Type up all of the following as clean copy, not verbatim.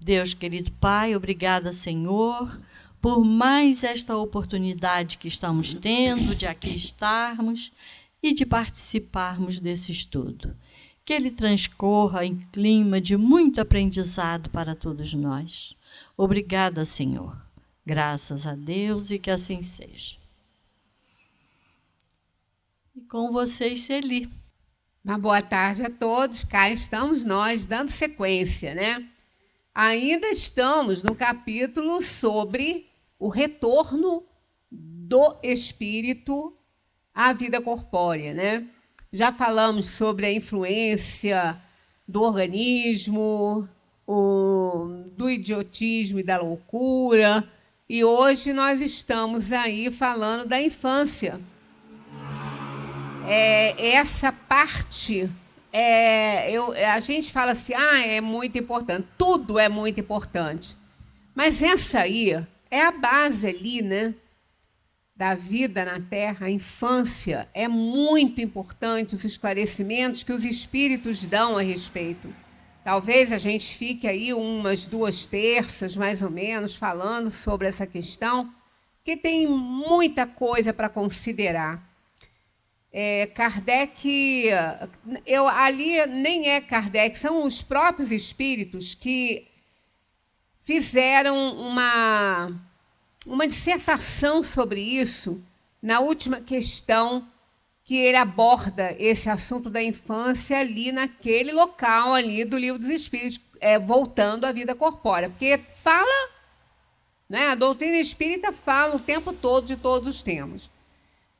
Deus, querido Pai, obrigada, Senhor, por mais esta oportunidade que estamos tendo de aqui estarmos e de participarmos desse estudo. Que ele transcorra em clima de muito aprendizado para todos nós. Obrigada, Senhor. Graças a Deus e que assim seja. E com vocês, Celi. Uma boa tarde a todos. Cá estamos nós, dando sequência, né? Ainda estamos no capítulo sobre o retorno do espírito à vida corpórea, né? Já falamos sobre a influência do organismo, do idiotismo e da loucura, e hoje nós estamos aí falando da infância. Essa parte, a gente fala assim, é muito importante, tudo é muito importante. Mas essa aí é a base ali, né, da vida na Terra, a infância. É muito importante os esclarecimentos que os espíritos dão a respeito. Talvez a gente fique aí umas 2 terças, mais ou menos, falando sobre essa questão, que tem muita coisa para considerar. Kardec, ali nem é Kardec, são os próprios espíritos que fizeram uma dissertação sobre isso na última questão que ele aborda esse assunto da infância ali naquele local ali do Livro dos Espíritos, voltando à vida corpórea, porque fala, né, a doutrina espírita fala o tempo todo de todos os temas.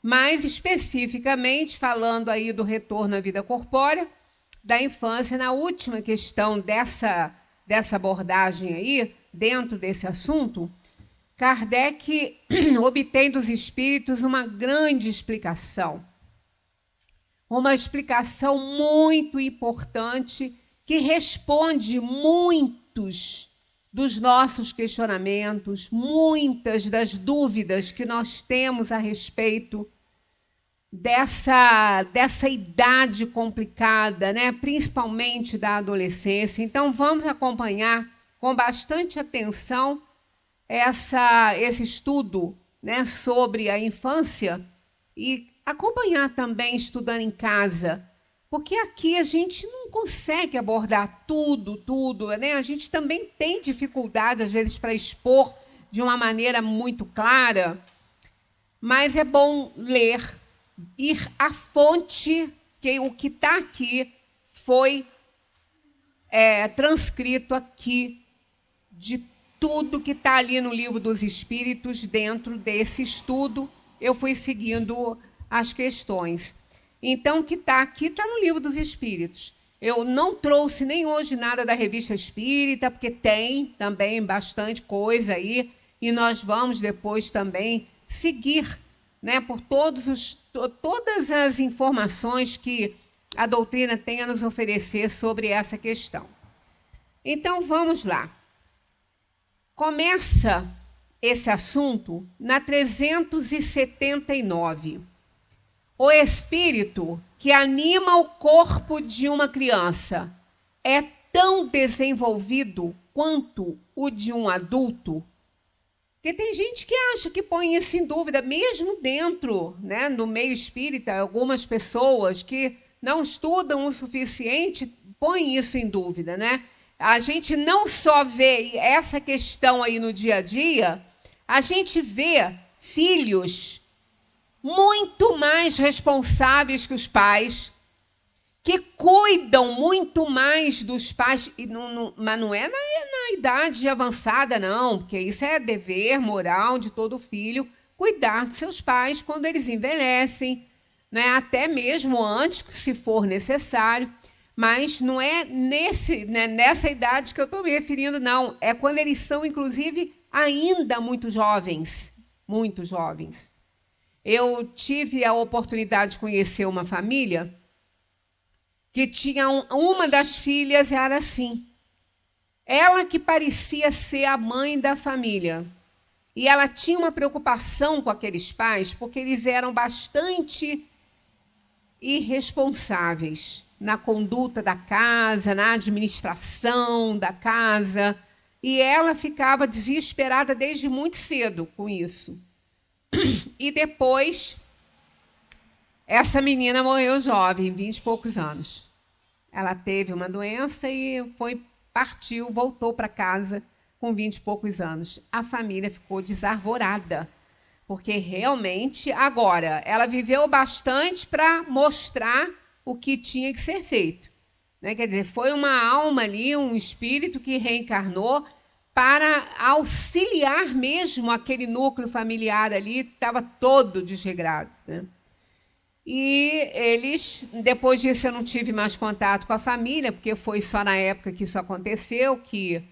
Mas, especificamente, falando aí do retorno à vida corpórea, da infância, na última questão dessa abordagem aí, dentro desse assunto, Kardec obtém dos espíritos uma grande explicação. Uma explicação muito importante que responde muitos dos nossos questionamentos, muitas das dúvidas que nós temos a respeito dessa idade complicada, né? Principalmente da adolescência. Então, vamos acompanhar com bastante atenção esse estudo, né, sobre a infância e acompanhar também estudando em casa, porque aqui a gente não consegue abordar tudo, né? A gente também tem dificuldade, às vezes, para expor de uma maneira muito clara, mas é bom ler, ir à fonte, que o que está aqui foi transcrito aqui de tudo que está ali no Livro dos Espíritos. Dentro desse estudo, eu fui seguindo as questões. Então, o que está aqui está no Livro dos Espíritos. Eu não trouxe nem hoje nada da Revista Espírita, porque tem também bastante coisa aí, e nós vamos depois também seguir, né, por todas as informações que a doutrina tem a nos oferecer sobre essa questão. Então, vamos lá. Começa esse assunto na 379. O espírito que anima o corpo de uma criança é tão desenvolvido quanto o de um adulto? Porque tem gente que acha que põe isso em dúvida, mesmo dentro, né, no meio espírita, algumas pessoas que não estudam o suficiente põem isso em dúvida, né? A gente não só vê essa questão aí no dia a dia, a gente vê filhos muito mais responsáveis que os pais, que cuidam muito mais dos pais, mas não é na idade avançada, não, porque isso é dever moral de todo filho, cuidar dos seus pais quando eles envelhecem, né, até mesmo antes, se for necessário, mas não é nessa idade que eu estou me referindo, não. É quando eles são, inclusive, ainda muito jovens, muito jovens. Eu tive a oportunidade de conhecer uma família que tinha uma das filhas era assim. Ela que parecia ser a mãe da família. E ela tinha uma preocupação com aqueles pais, porque eles eram bastante irresponsáveis na conduta da casa, na administração da casa. E ela ficava desesperada desde muito cedo com isso. E depois, essa menina morreu jovem, 20 e poucos anos. Ela teve uma doença e partiu, voltou para casa com 20 e poucos anos. A família ficou desarvorada, porque realmente, agora, ela viveu bastante para mostrar o que tinha que ser feito. Né? Quer dizer, foi uma alma ali, um espírito que reencarnou para auxiliar mesmo aquele núcleo familiar ali, que estava todo desregrado. Né? E eles, depois disso eu não tive mais contato com a família, porque foi só na época que isso aconteceu, que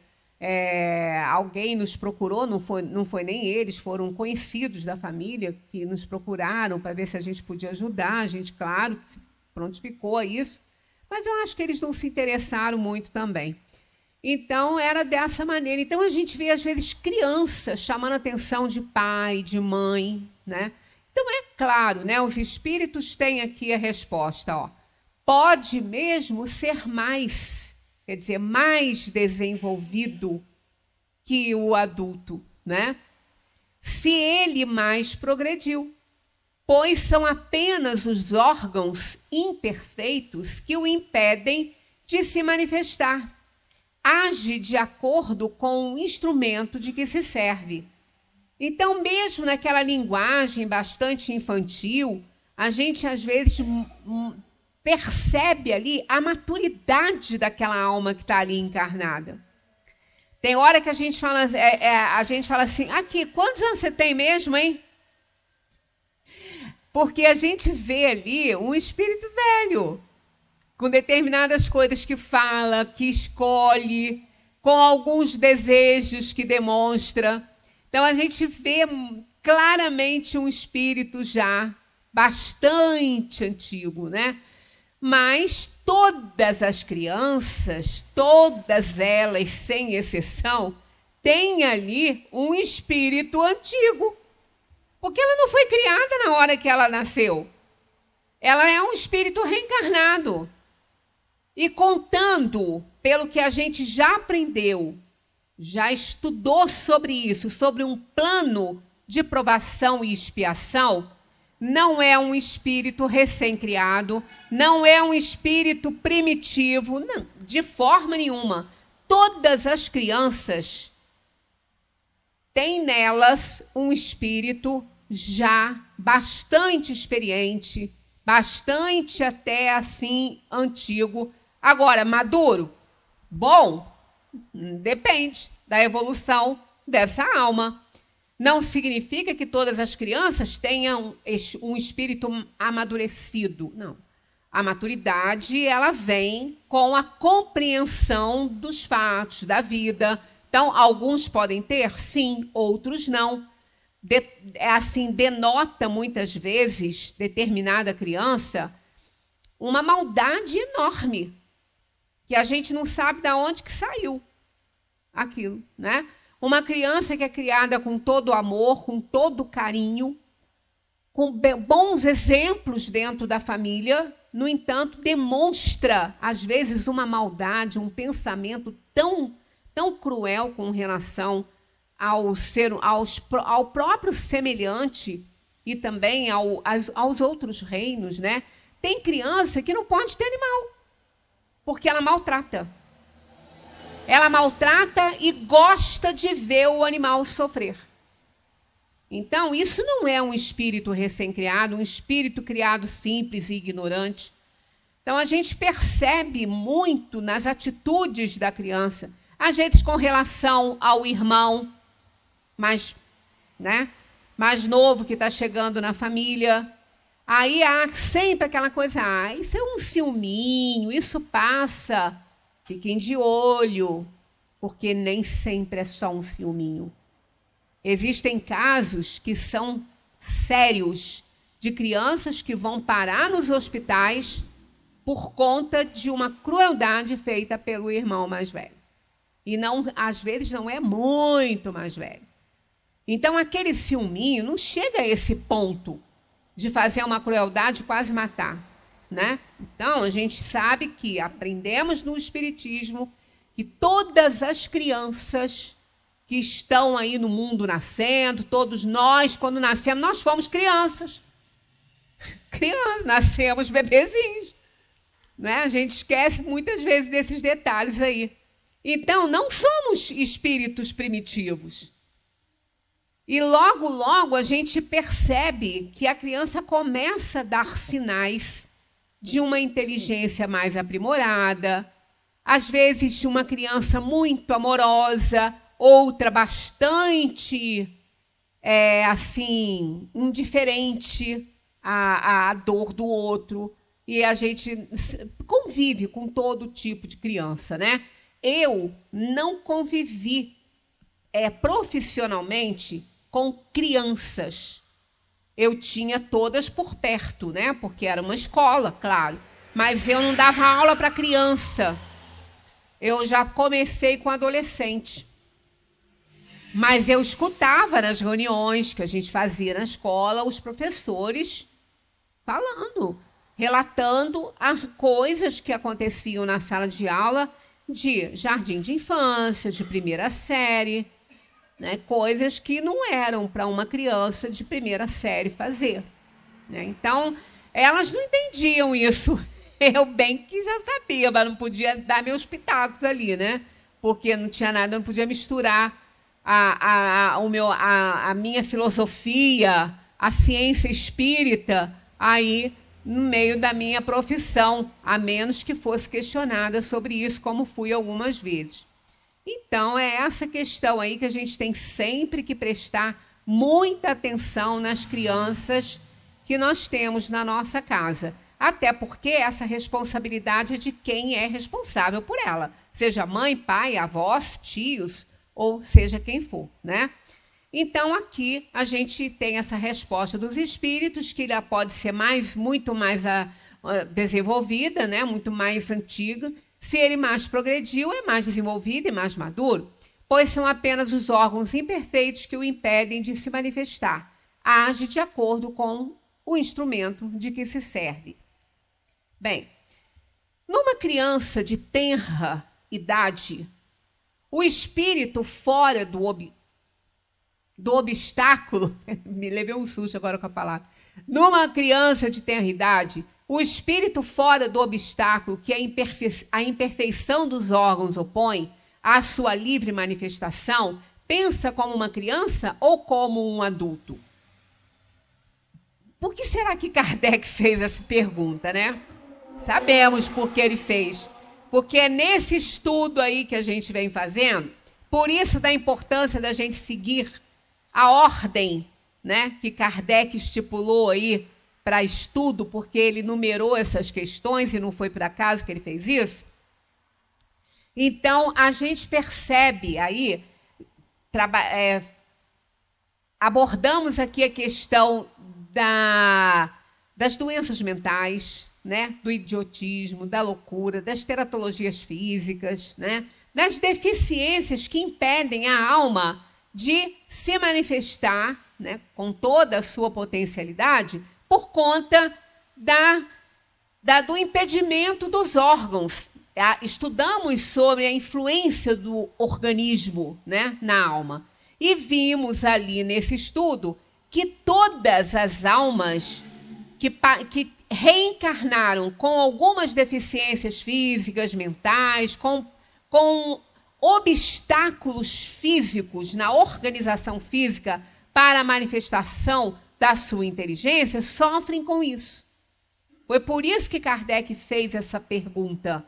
alguém nos procurou, não foi nem eles, foram conhecidos da família que nos procuraram para ver se a gente podia ajudar. A gente, claro, prontificou a isso, mas eu acho que eles não se interessaram muito também. Então, era dessa maneira. Então, a gente vê, às vezes, crianças chamando a atenção de pai, de mãe, né? Então, é claro, né, os espíritos têm aqui a resposta. Ó, pode mesmo ser mais, quer dizer, mais desenvolvido que o adulto, né? Se ele mais progrediu, pois são apenas os órgãos imperfeitos que o impedem de se manifestar. Age de acordo com o instrumento de que se serve. Então, mesmo naquela linguagem bastante infantil, a gente, às vezes, percebe ali a maturidade daquela alma que está ali encarnada. Tem hora que a gente fala assim, aqui, quantos anos você tem mesmo, hein? Porque a gente vê ali um espírito velho, com determinadas coisas que fala, que escolhe, com alguns desejos que demonstra. Então, a gente vê claramente um espírito já bastante antigo, né? Mas todas as crianças, todas elas, sem exceção, têm ali um espírito antigo. Porque ela não foi criada na hora que ela nasceu. Ela é um espírito reencarnado. E contando, pelo que a gente já aprendeu, já estudou sobre isso, sobre um plano de provação e expiação, não é um espírito recém-criado, não é um espírito primitivo, não, de forma nenhuma. Todas as crianças têm nelas um espírito já bastante experiente, bastante até assim antigo. Agora, maduro? Bom, depende da evolução dessa alma. Não significa que todas as crianças tenham um espírito amadurecido. Não. A maturidade, ela vem com a compreensão dos fatos, da vida. Então, alguns podem ter, sim, outros não. Assim, denota muitas vezes determinada criança uma maldade enorme, que a gente não sabe de onde que saiu aquilo, né? Uma criança que é criada com todo o amor, com todo o carinho, com bons exemplos dentro da família, no entanto, demonstra, às vezes, uma maldade, um pensamento tão cruel com relação ao próprio semelhante e também aos outros reinos, né? Tem criança que não pode ter animal, porque ela maltrata. Ela maltrata e gosta de ver o animal sofrer. Então, isso não é um espírito recém-criado, um espírito criado simples e ignorante. Então, a gente percebe muito nas atitudes da criança, às vezes com relação ao irmão mais novo que está chegando na família. Aí há sempre aquela coisa, isso é um ciúminho, isso passa. Fiquem de olho, porque nem sempre é só um ciúminho. Existem casos que são sérios, de crianças que vão parar nos hospitais por conta de uma crueldade feita pelo irmão mais velho. E não, às vezes não é muito mais velho. Então, aquele ciúminho não chega a esse ponto de fazer uma crueldade e quase matar. Né? Então, a gente sabe que aprendemos no Espiritismo que todas as crianças que estão aí no mundo nascendo, todos nós, quando nascemos, nós fomos crianças. Crianças, nascemos bebezinhos. Né? A gente esquece muitas vezes desses detalhes aí. Então, não somos espíritos primitivos. E logo, logo, a gente percebe que a criança começa a dar sinais de uma inteligência mais aprimorada, às vezes de uma criança muito amorosa, outra bastante, assim, indiferente à dor do outro. E a gente convive com todo tipo de criança, né? Eu não convivi profissionalmente com crianças. Eu tinha todas por perto, né? Porque era uma escola, claro. Mas eu não dava aula para criança. Eu já comecei com adolescente. Mas eu escutava nas reuniões que a gente fazia na escola os professores falando, relatando as coisas que aconteciam na sala de aula de jardim de infância, de primeira série, né? Coisas que não eram para uma criança de primeira série fazer. Né? Então, elas não entendiam isso. Eu bem que já sabia, mas não podia dar meus pitacos ali, né? Porque não tinha nada, eu não podia misturar a minha filosofia, a ciência espírita, aí no meio da minha profissão, a menos que fosse questionada sobre isso, como fui algumas vezes. Então, é essa questão aí que a gente tem sempre que prestar muita atenção nas crianças que nós temos na nossa casa. Até porque essa responsabilidade é de quem é responsável por ela, seja mãe, pai, avós, tios, ou seja quem for, né? Então, aqui a gente tem essa resposta dos espíritos, que ela pode ser muito mais desenvolvida, né? Muito mais antiga. Se ele mais progrediu, é mais desenvolvido e mais maduro, pois são apenas os órgãos imperfeitos que o impedem de se manifestar. Age de acordo com o instrumento de que se serve. Bem, numa criança de tenra idade, o espírito fora do obstáculo, me levei um susto agora com a palavra, numa criança de tenra idade, o espírito fora do obstáculo que a imperfeição dos órgãos opõe à sua livre manifestação, pensa como uma criança ou como um adulto? Por que será que Kardec fez essa pergunta, né? Sabemos por que ele fez. Porque é nesse estudo aí que a gente vem fazendo, por isso da importância da gente seguir a ordem, né, que Kardec estipulou aí para estudo, porque ele numerou essas questões e não foi por acaso que ele fez isso. Então, a gente percebe aí, abordamos aqui a questão das doenças mentais, né, do idiotismo, da loucura, das teratologias físicas, né, das deficiências que impedem a alma de se manifestar, né, com toda a sua potencialidade, por conta do impedimento dos órgãos. Estudamos sobre a influência do organismo, né, na alma. E vimos ali nesse estudo que todas as almas que reencarnaram com algumas deficiências físicas, mentais, com obstáculos físicos na organização física para a manifestação da sua inteligência, sofrem com isso. Foi por isso que Kardec fez essa pergunta,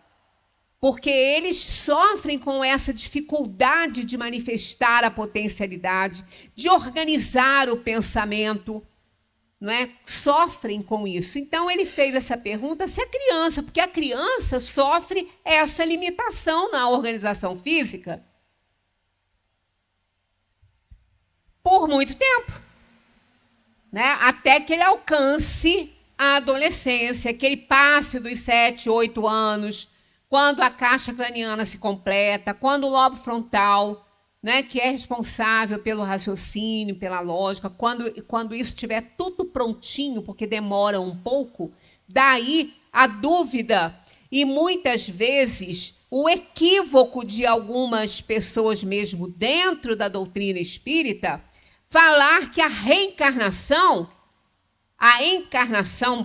porque eles sofrem com essa dificuldade de manifestar a potencialidade, de organizar o pensamento, não é? Sofrem com isso. Então, ele fez essa pergunta se a criança, porque a criança sofre essa limitação na organização física por muito tempo. Né? Até que ele alcance a adolescência, que ele passe dos 7, 8 anos, quando a caixa craniana se completa, quando o lobo frontal, né, que é responsável pelo raciocínio, pela lógica, quando isso estiver tudo prontinho, porque demora um pouco, daí a dúvida e muitas vezes o equívoco de algumas pessoas mesmo dentro da doutrina espírita, falar que a encarnação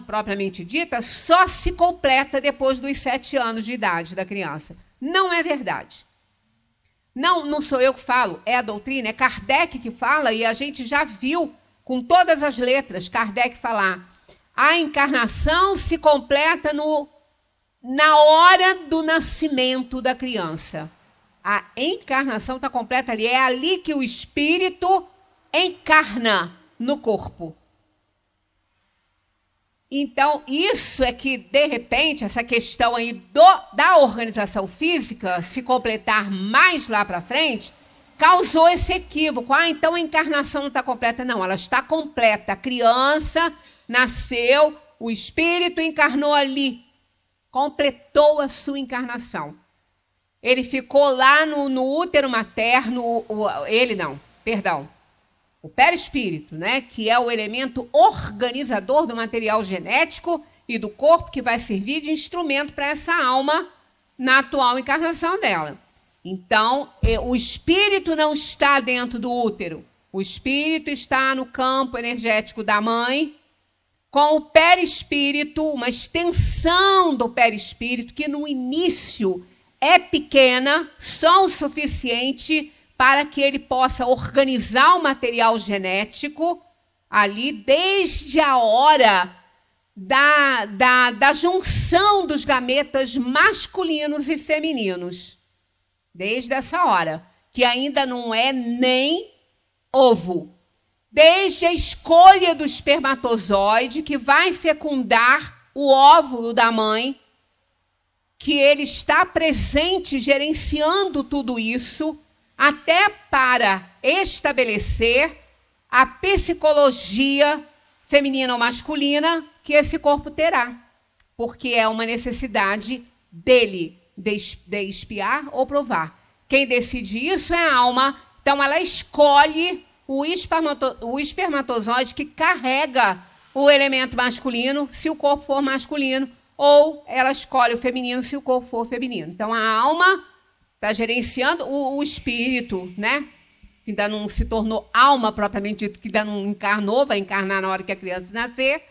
propriamente dita, só se completa depois dos 7 anos de idade da criança. Não é verdade. Não sou eu que falo, é a doutrina, é Kardec que fala, e a gente já viu com todas as letras Kardec falar. A encarnação se completa na hora do nascimento da criança. A encarnação está completa ali. É ali que o espírito encarna no corpo. Então, isso é que, de repente, essa questão aí da organização física se completar mais lá para frente, causou esse equívoco. Então a encarnação não está completa. Não, ela está completa. A criança nasceu, o espírito encarnou ali. Completou a sua encarnação. Ele ficou lá no útero materno, o perispírito, né, que é o elemento organizador do material genético e do corpo que vai servir de instrumento para essa alma na atual encarnação dela. Então, o espírito não está dentro do útero. O espírito está no campo energético da mãe, com o perispírito, uma extensão do perispírito, que no início é pequena, só o suficiente para que ele possa organizar o material genético ali desde a hora da junção dos gametas masculinos e femininos. Desde essa hora, que ainda não é nem ovo. Desde a escolha do espermatozoide, que vai fecundar o óvulo da mãe, que ele está presente, gerenciando tudo isso, até para estabelecer a psicologia feminina ou masculina que esse corpo terá, porque é uma necessidade dele de espiar ou provar. Quem decide isso é a alma, então ela escolhe o espermatozoide que carrega o elemento masculino, se o corpo for masculino, ou ela escolhe o feminino, se o corpo for feminino. Então a alma está gerenciando o espírito, né? Que ainda não se tornou alma propriamente dito, que ainda não encarnou, vai encarnar na hora que a criança nascer,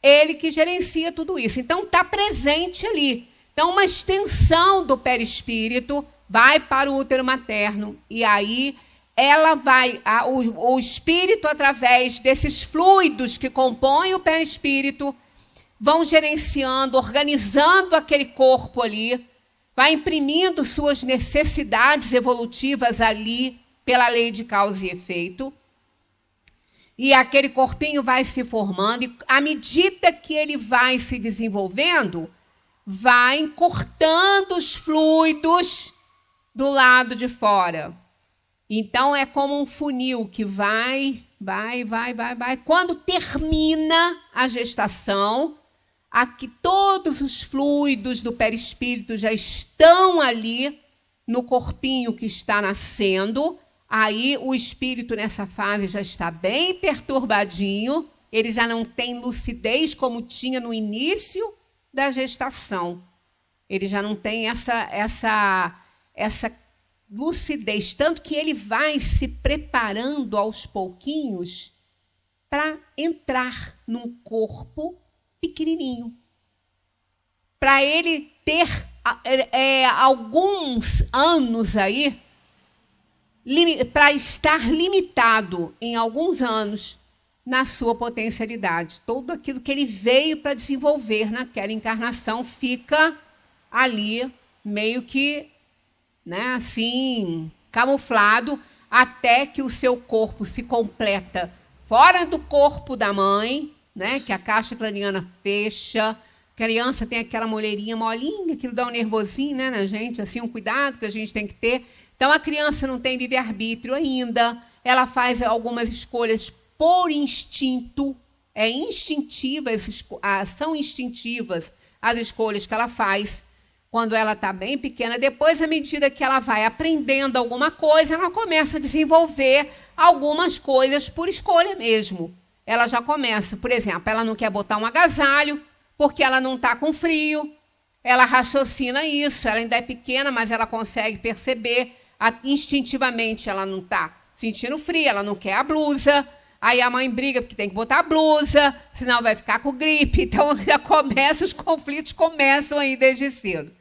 ele que gerencia tudo isso. Então está presente ali. Então uma extensão do perispírito vai para o útero materno, e aí o espírito, através desses fluidos que compõem o perispírito, vão gerenciando, organizando aquele corpo ali, vai imprimindo suas necessidades evolutivas ali, pela lei de causa e efeito, e aquele corpinho vai se formando, e à medida que ele vai se desenvolvendo, vai cortando os fluidos do lado de fora. Então, é como um funil que vai. Quando termina a gestação, aqui todos os fluidos do perispírito já estão ali no corpinho que está nascendo. Aí o espírito nessa fase já está bem perturbadinho, ele já não tem lucidez como tinha no início da gestação. Ele já não tem essa lucidez, tanto que ele vai se preparando aos pouquinhos para entrar num corpo pequenininho. Para ele ter alguns anos aí, para estar limitado em alguns anos na sua potencialidade. Tudo aquilo que ele veio para desenvolver naquela encarnação fica ali meio que, né, assim, camuflado, até que o seu corpo se completa fora do corpo da mãe, né, que a caixa craniana fecha, a criança tem aquela moleirinha molinha, aquilo dá um nervosinho, né, na gente, assim, um cuidado que a gente tem que ter. Então, a criança não tem livre-arbítrio ainda, ela faz algumas escolhas por instinto, são instintivas as escolhas que ela faz quando ela está bem pequena. Depois, à medida que ela vai aprendendo alguma coisa, ela começa a desenvolver algumas coisas por escolha mesmo. Ela já começa, por exemplo, ela não quer botar um agasalho porque ela não está com frio, ela raciocina isso, ela ainda é pequena, mas ela consegue perceber, instintivamente ela não está sentindo frio, ela não quer a blusa, aí a mãe briga porque tem que botar a blusa, senão vai ficar com gripe, então já começa, os conflitos começam aí desde cedo.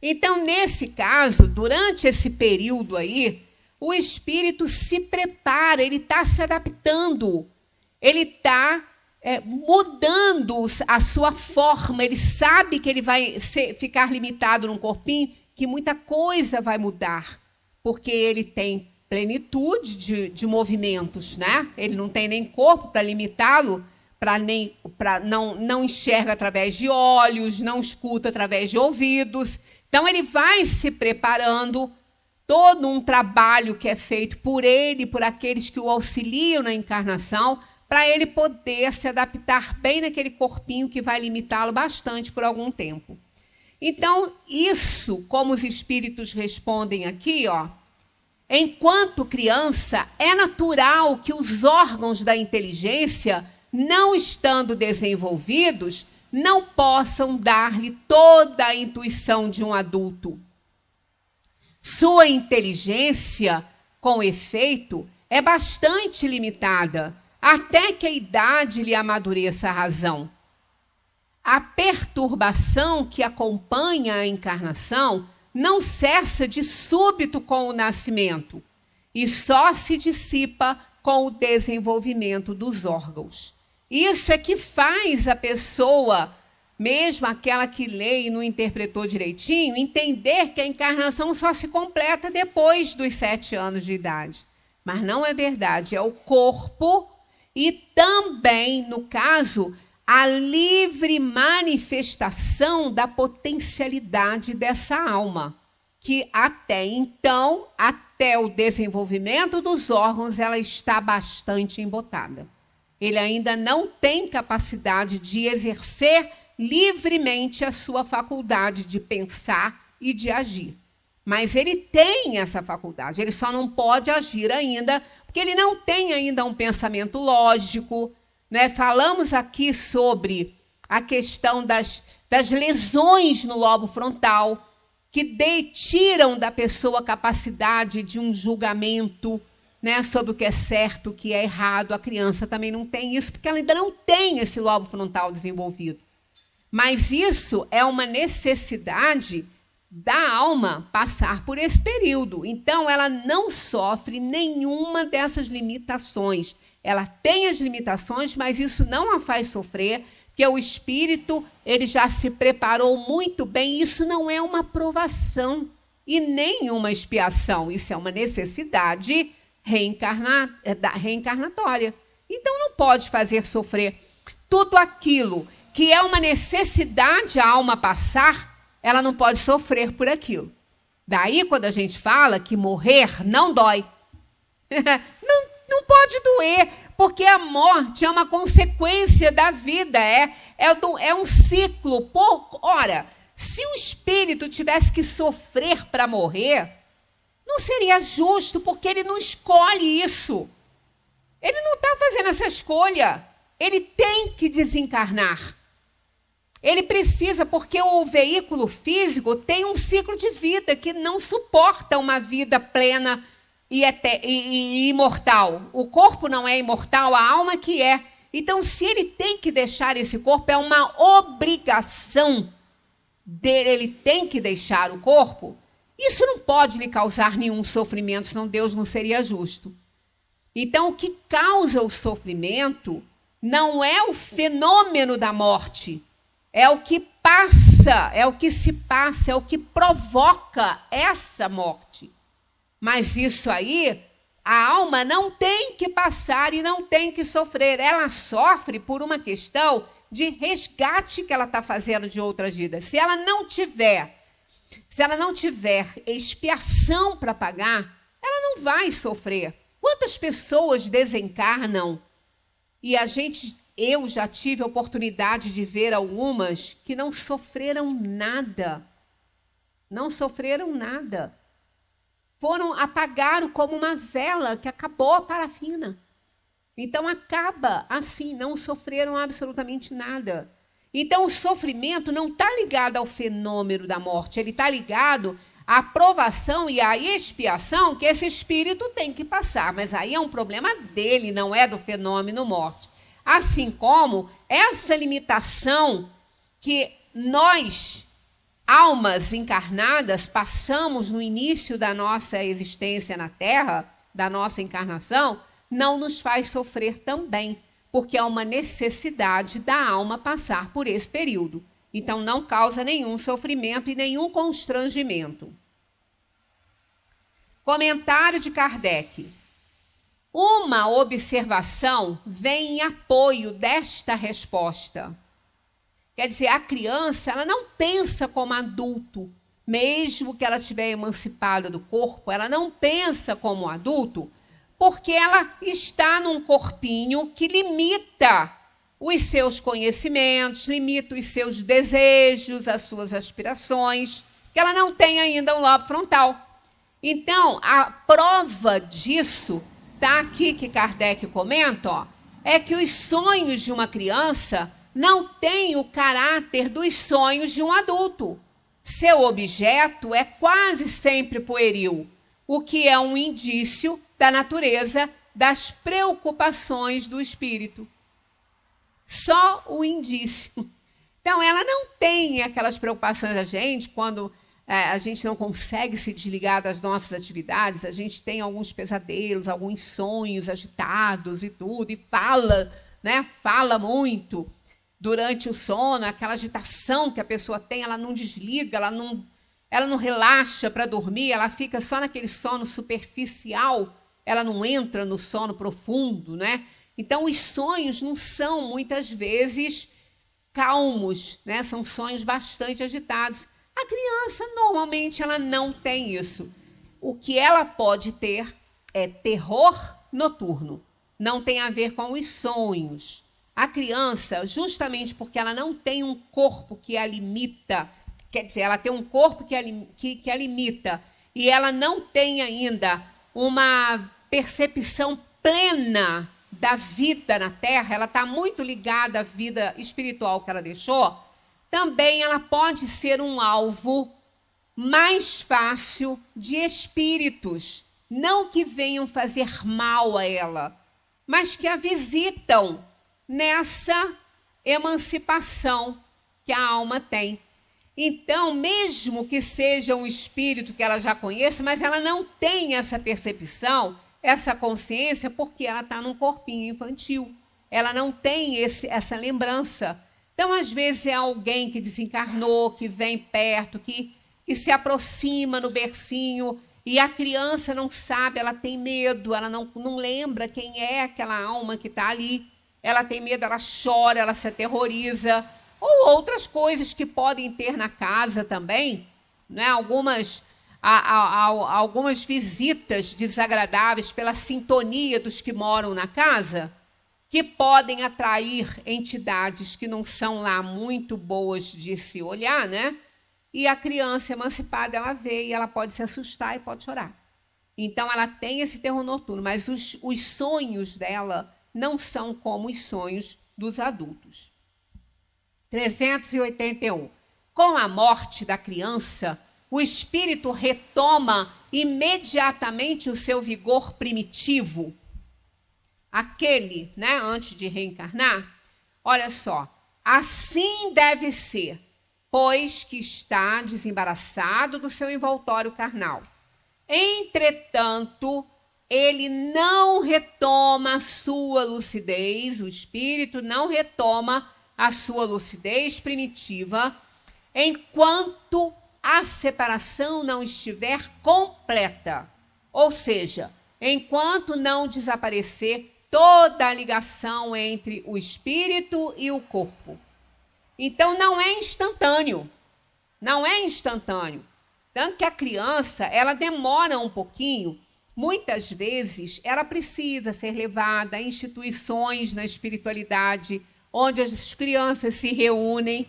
Então, nesse caso, durante esse período aí, o espírito se prepara, ele está se adaptando, ele está mudando a sua forma, ele sabe que ele vai ficar limitado num corpinho, que muita coisa vai mudar, porque ele tem plenitude de movimentos, né? Ele não tem nem corpo para limitá-lo, não enxerga através de olhos, não escuta através de ouvidos. Então, ele vai se preparando, todo um trabalho que é feito por ele, por aqueles que o auxiliam na encarnação, para ele poder se adaptar bem naquele corpinho que vai limitá-lo bastante por algum tempo. Então, isso, como os espíritos respondem aqui, ó, enquanto criança, é natural que os órgãos da inteligência, não estando desenvolvidos, não possam dar-lhe toda a intuição de um adulto. Sua inteligência, com efeito, é bastante limitada, até que a idade lhe amadureça a razão. A perturbação que acompanha a encarnação não cessa de súbito com o nascimento e só se dissipa com o desenvolvimento dos órgãos. Isso é que faz a pessoa, mesmo aquela que lê e não interpretou direitinho, entender que a encarnação só se completa depois dos 7 anos de idade. Mas não é verdade, é o corpo e também, no caso, a livre manifestação da potencialidade dessa alma, que até então, até o desenvolvimento dos órgãos, ela está bastante embotada. Ele ainda não tem capacidade de exercer livremente a sua faculdade de pensar e de agir. Mas ele tem essa faculdade, ele só não pode agir ainda, porque ele não tem ainda um pensamento lógico, né? Falamos aqui sobre a questão das lesões no lobo frontal, que tiram da pessoa a capacidade de um julgamento, né, sobre o que é certo, o que é errado. A criança também não tem isso, porque ela ainda não tem esse lobo frontal desenvolvido. Mas isso é uma necessidade da alma passar por esse período. Então, ela não sofre nenhuma dessas limitações. Ela tem as limitações, mas isso não a faz sofrer, porque o espírito ele já se preparou muito bem. Isso não é uma provação e nem uma expiação. Isso é uma necessidade reencarnatória. Então, não pode fazer sofrer. Tudo aquilo que é uma necessidade a alma passar, ela não pode sofrer por aquilo. Daí, quando a gente fala que morrer não dói, não pode doer, porque a morte é uma consequência da vida, é um ciclo. Ora, se o espírito tivesse que sofrer para morrer, não seria justo, porque ele não escolhe isso. Ele não está fazendo essa escolha. Ele tem que desencarnar. Ele precisa, porque o veículo físico tem um ciclo de vida que não suporta uma vida plena e imortal. O corpo não é imortal, a alma que é. Então, se ele tem que deixar esse corpo, é uma obrigação dele, ele tem que deixar o corpo. Isso não pode lhe causar nenhum sofrimento, senão Deus não seria justo. Então, o que causa o sofrimento não é o fenômeno da morte, é o que passa, é o que se passa, é o que provoca essa morte. Mas isso aí, a alma não tem que passar e não tem que sofrer. Ela sofre por uma questão de resgate que ela está fazendo de outras vidas. Se ela não tiver expiação para pagar, ela não vai sofrer. Quantas pessoas desencarnam? E eu já tive a oportunidade de ver algumas que não sofreram nada. Não sofreram nada. Apagaram como uma vela que acabou a parafina. Então acaba assim, não sofreram absolutamente nada. Então, o sofrimento não está ligado ao fenômeno da morte, ele está ligado à provação e à expiação que esse espírito tem que passar. Mas aí é um problema dele, não é do fenômeno morte. Assim como essa limitação que nós, almas encarnadas, passamos no início da nossa existência na Terra, da nossa encarnação, não nos faz sofrer também, porque é uma necessidade da alma passar por esse período. Então, não causa nenhum sofrimento e nenhum constrangimento. Comentário de Kardec. Uma observação vem em apoio desta resposta. Quer dizer, a criança, ela não pensa como adulto, mesmo que ela estiver emancipada do corpo, ela não pensa como adulto, porque ela está num corpinho que limita os seus conhecimentos, limita os seus desejos, as suas aspirações, que ela não tem ainda um lobo frontal. Então, a prova disso, está aqui que Kardec comenta, ó, é que os sonhos de uma criança não têm o caráter dos sonhos de um adulto. Seu objeto é quase sempre pueril, o que é um indício da natureza das preocupações do espírito. Só o indício. Então, ela não tem aquelas preocupações da gente quando a gente não consegue se desligar das nossas atividades, a gente tem alguns pesadelos, alguns sonhos agitados e tudo, e fala, né? Fala muito durante o sono, aquela agitação que a pessoa tem, ela não desliga, ela não relaxa para dormir, ela fica só naquele sono superficial, ela não entra no sono profundo, né? Então, os sonhos não são, muitas vezes, calmos, né? São sonhos bastante agitados. A criança, normalmente, ela não tem isso. O que ela pode ter é terror noturno. Não tem a ver com os sonhos. A criança, justamente porque ela não tem um corpo que a limita, quer dizer, ela tem um corpo que a limita, e ela não tem ainda uma percepção plena da vida na Terra, ela está muito ligada à vida espiritual que ela deixou, também ela pode ser um alvo mais fácil de espíritos, não que venham fazer mal a ela, mas que a visitam nessa emancipação que a alma tem. Então, mesmo que seja um espírito que ela já conheça, mas ela não tem essa percepção, essa consciência, porque ela está num corpinho infantil. Ela não tem essa lembrança. Então, às vezes, é alguém que desencarnou, que vem perto, que se aproxima no bercinho, e a criança não sabe, ela tem medo, ela não lembra quem é aquela alma que está ali. Ela tem medo, ela chora, ela se aterroriza. Ou outras coisas que podem ter na casa também, né? Algumas visitas desagradáveis pela sintonia dos que moram na casa, que podem atrair entidades que não são lá muito boas de se olhar, né? E a criança emancipada, ela vê e ela pode se assustar e pode chorar. Então, ela tem esse terror noturno, mas os sonhos dela não são como os sonhos dos adultos. 381. Com a morte da criança, o espírito retoma imediatamente o seu vigor primitivo. Aquele, né, antes de reencarnar, olha só, assim deve ser, pois que está desembaraçado do seu envoltório carnal. Entretanto, ele não retoma a sua lucidez, o espírito não retoma a sua lucidez primitiva, enquanto a separação não estiver completa. Ou seja, enquanto não desaparecer toda a ligação entre o espírito e o corpo. Então, não é instantâneo. Não é instantâneo. Tanto que a criança, ela demora um pouquinho. Muitas vezes, ela precisa ser levada a instituições na espiritualidade, onde as crianças se reúnem.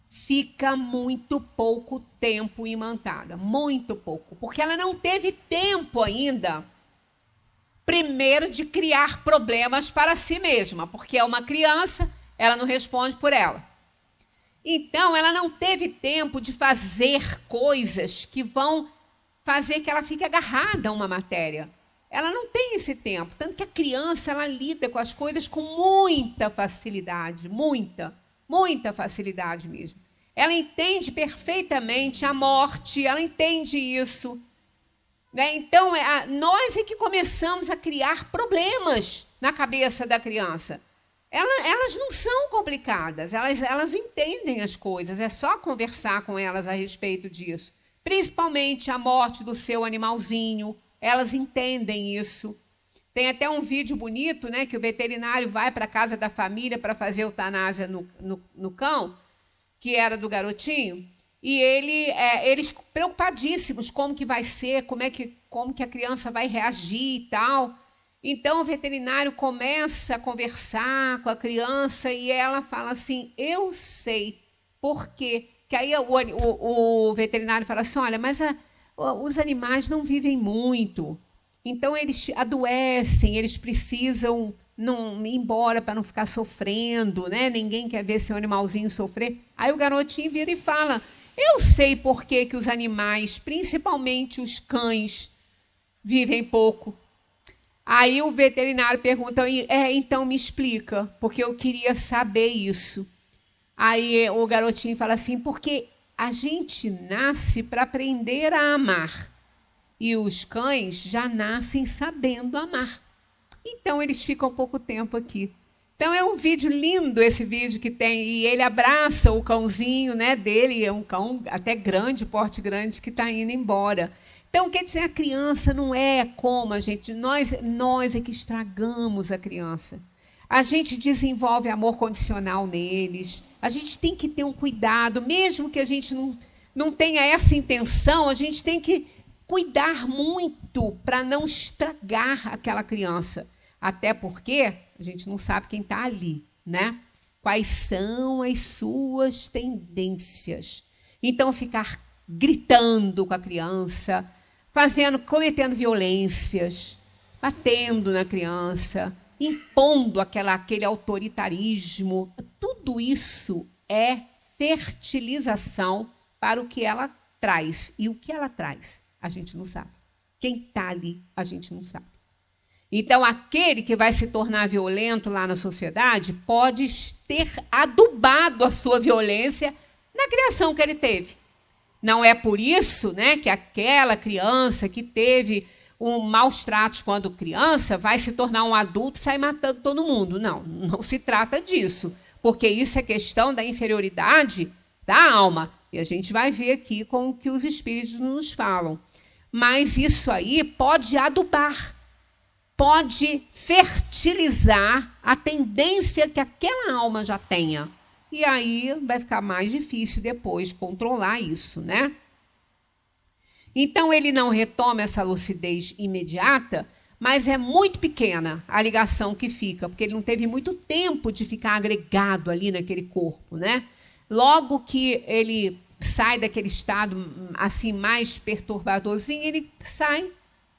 Fica muito pouco tempo imantada, muito pouco, porque ela não teve tempo ainda primeiro de criar problemas para si mesma, porque é uma criança, ela não responde por ela. Então, ela não teve tempo de fazer coisas que vão fazer que ela fique agarrada a uma matéria. Ela não tem esse tempo, tanto que a criança ela lida com as coisas com muita facilidade, muita facilidade mesmo. Ela entende perfeitamente a morte, ela entende isso. Né? Então, nós é que começamos a criar problemas na cabeça da criança. Elas não são complicadas, elas entendem as coisas, é só conversar com elas a respeito disso. Principalmente a morte do seu animalzinho, elas entendem isso. Tem até um vídeo bonito, né, que o veterinário vai para a casa da família para fazer eutanásia no cão, que era do garotinho, e eles preocupadíssimos como que vai ser, como que a criança vai reagir e tal. Então, o veterinário começa a conversar com a criança e ela fala assim, eu sei por quê. Que aí o veterinário fala assim, olha, mas os animais não vivem muito, então eles adoecem, eles precisam não ir embora para não ficar sofrendo, né? Ninguém quer ver seu animalzinho sofrer. Aí o garotinho vira e fala, eu sei por que os animais, principalmente os cães, vivem pouco. Aí o veterinário pergunta, então me explica, porque eu queria saber isso. Aí o garotinho fala assim, porque a gente nasce para aprender a amar. E os cães já nascem sabendo amar. Então, eles ficam pouco tempo aqui. Então, é um vídeo lindo esse vídeo que tem. E ele abraça o cãozinho, né, dele, é um cão até grande, porte grande, que está indo embora. Então, quer dizer, a criança não é como a gente... Nós é que estragamos a criança. A gente desenvolve amor condicional neles. A gente tem que ter um cuidado, mesmo que a gente não tenha essa intenção, a gente tem que cuidar muito para não estragar aquela criança. Até porque a gente não sabe quem está ali, né? Quais são as suas tendências. Então, ficar gritando com a criança, cometendo violências, batendo na criança, impondo aquele autoritarismo, tudo isso é fertilização para o que ela traz. E o que ela traz, a gente não sabe. Quem está ali, a gente não sabe. Então, aquele que vai se tornar violento lá na sociedade pode ter adubado a sua violência na criação que ele teve. Não é por isso, né, que aquela criança que teve maus tratos quando criança vai se tornar um adulto e sair matando todo mundo. Não se trata disso, porque isso é questão da inferioridade da alma. E a gente vai ver aqui com o que os espíritos nos falam. Mas isso aí pode adubar, pode fertilizar a tendência que aquela alma já tenha. E aí vai ficar mais difícil depois controlar isso, né? Então, ele não retoma essa lucidez imediata, mas é muito pequena a ligação que fica, porque ele não teve muito tempo de ficar agregado ali naquele corpo, né? Logo que ele sai daquele estado assim mais perturbadorzinho, ele sai,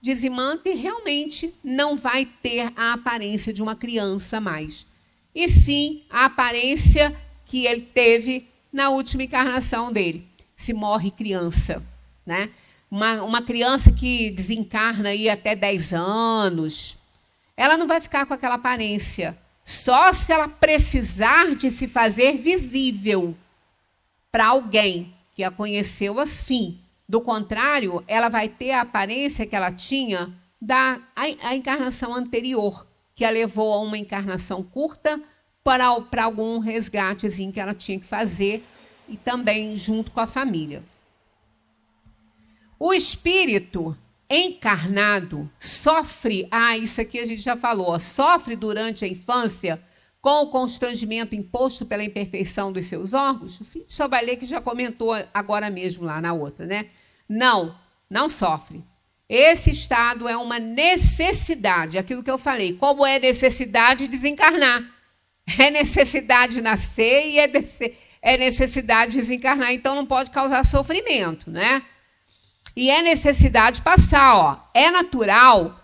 dizimanta e realmente não vai ter a aparência de uma criança mais. E sim a aparência que ele teve na última encarnação dele. Se morre criança, né? Uma criança que desencarna aí até 10 anos, ela não vai ficar com aquela aparência. Só se ela precisar de se fazer visível para alguém que a conheceu assim. Do contrário, ela vai ter a aparência que ela tinha da encarnação anterior, que a levou a uma encarnação curta para algum resgatezinho que ela tinha que fazer e também junto com a família. O espírito encarnado sofre, isso aqui a gente já falou, sofre durante a infância com o constrangimento imposto pela imperfeição dos seus órgãos. Só vai ler que já comentou agora mesmo lá na outra, né? Não sofre. Esse estado é uma necessidade, aquilo que eu falei. Como é necessidade desencarnar? É necessidade nascer e é necessidade desencarnar. Então não pode causar sofrimento, né? E é necessidade passar, ó. É natural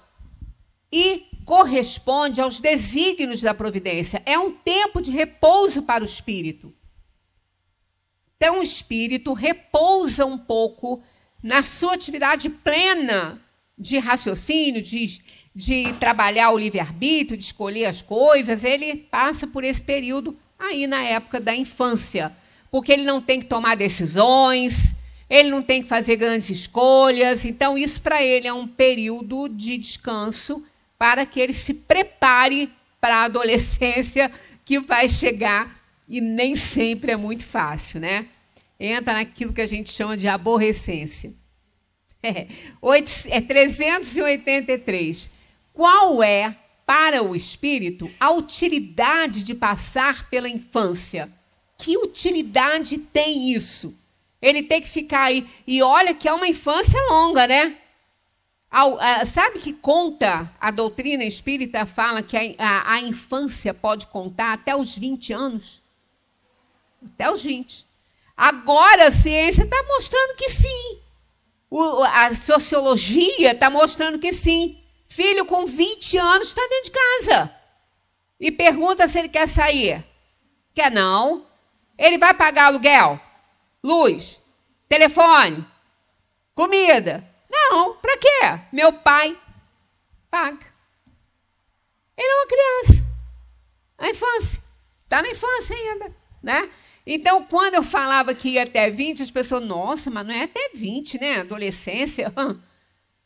e corresponde aos desígnios da providência. É um tempo de repouso para o espírito. Então, o espírito repousa um pouco na sua atividade plena de raciocínio, de trabalhar o livre-arbítrio, de escolher as coisas. Ele passa por esse período aí na época da infância, porque ele não tem que tomar decisões, ele não tem que fazer grandes escolhas. Então, isso para ele é um período de descanso para que ele se prepare para a adolescência que vai chegar e nem sempre é muito fácil, né? Entra naquilo que a gente chama de aborrecência. 383. Qual é, para o espírito, a utilidade de passar pela infância? Que utilidade tem isso? Ele tem que ficar aí. E olha que é uma infância longa, né? Sabe que conta, a doutrina espírita fala que a infância pode contar até os 20 anos? Até os 20. Agora a ciência está mostrando que sim. A sociologia está mostrando que sim. Filho com 20 anos está dentro de casa. E pergunta se ele quer sair. Quer não? Ele vai pagar aluguel, luz, telefone, comida. Não, para quê? Meu pai paga. Ele é uma criança. A infância. Está na infância ainda, né? Então, quando eu falava que ia até 20, as pessoas, nossa, mas não é até 20, né? Adolescência.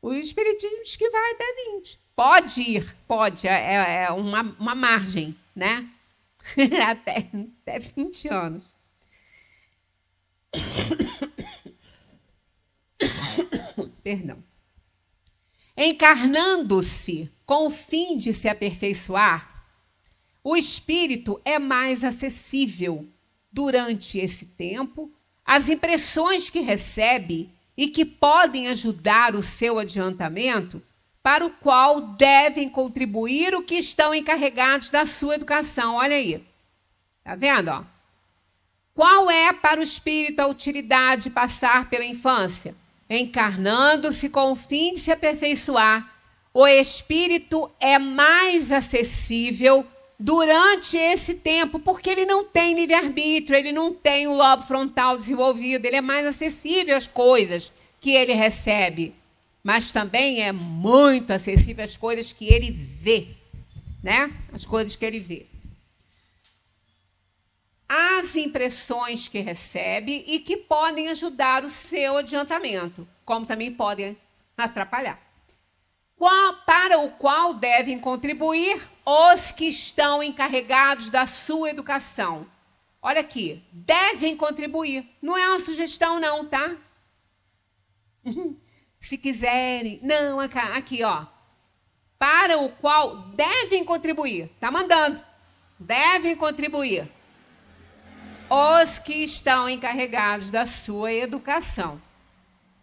O espiritismo diz que vai até 20. Pode ir, pode. É uma margem, né? até 20 anos. Perdão. Encarnando-se com o fim de se aperfeiçoar, o espírito é mais acessível durante esse tempo às impressões que recebe e que podem ajudar o seu adiantamento, para o qual devem contribuir os que estão encarregados da sua educação. Olha aí. Tá vendo? Ó? Qual é para o espírito a utilidade de passar pela infância? Encarnando-se com o fim de se aperfeiçoar, o espírito é mais acessível durante esse tempo, porque ele não tem livre-arbítrio, ele não tem o lobo frontal desenvolvido, ele é mais acessível às coisas que ele recebe, mas também é muito acessível às coisas que ele vê, né? As coisas que ele vê. As impressões que recebe e que podem ajudar o seu adiantamento, como também podem atrapalhar. Para o qual devem contribuir os que estão encarregados da sua educação. Olha aqui, devem contribuir. Não é uma sugestão não, tá? Se quiserem. Não, aqui, ó. Para o qual devem contribuir. Tá mandando. Devem contribuir os que estão encarregados da sua educação.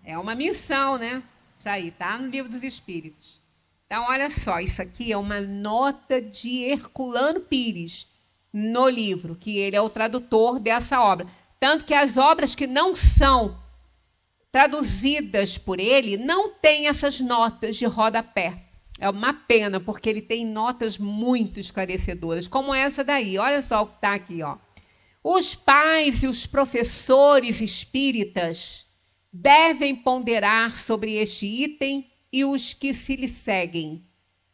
É uma missão, né? Isso aí, tá no Livro dos Espíritos. Então, olha só, isso aqui é uma nota de Herculano Pires no livro, que ele é o tradutor dessa obra. Tanto que as obras que não são traduzidas por ele não têm essas notas de rodapé. É uma pena, porque ele tem notas muito esclarecedoras, como essa daí. Olha só o que está aqui, ó. Os pais e os professores espíritas devem ponderar sobre este item e os que se lhe seguem.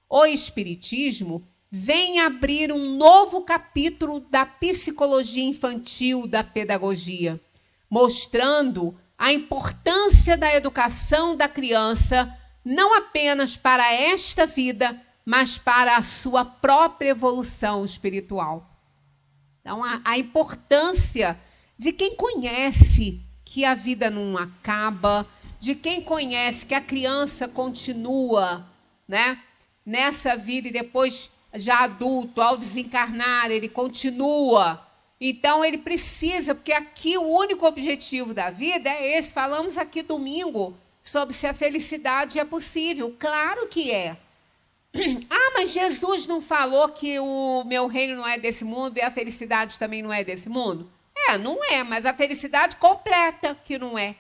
O espiritismo vem abrir um novo capítulo da psicologia infantil da pedagogia, mostrando a importância da educação da criança, não apenas para esta vida, mas para a sua própria evolução espiritual. Então, a importância de quem conhece que a vida não acaba, de quem conhece que a criança continua, né, nessa vida e depois, já adulto, ao desencarnar, ele continua. Então, ele precisa, porque aqui o único objetivo da vida é esse. Falamos aqui domingo sobre se a felicidade é possível. Claro que é. Ah, mas Jesus não falou que o meu reino não é desse mundo e a felicidade também não é desse mundo? Não é, mas a felicidade completa que não é.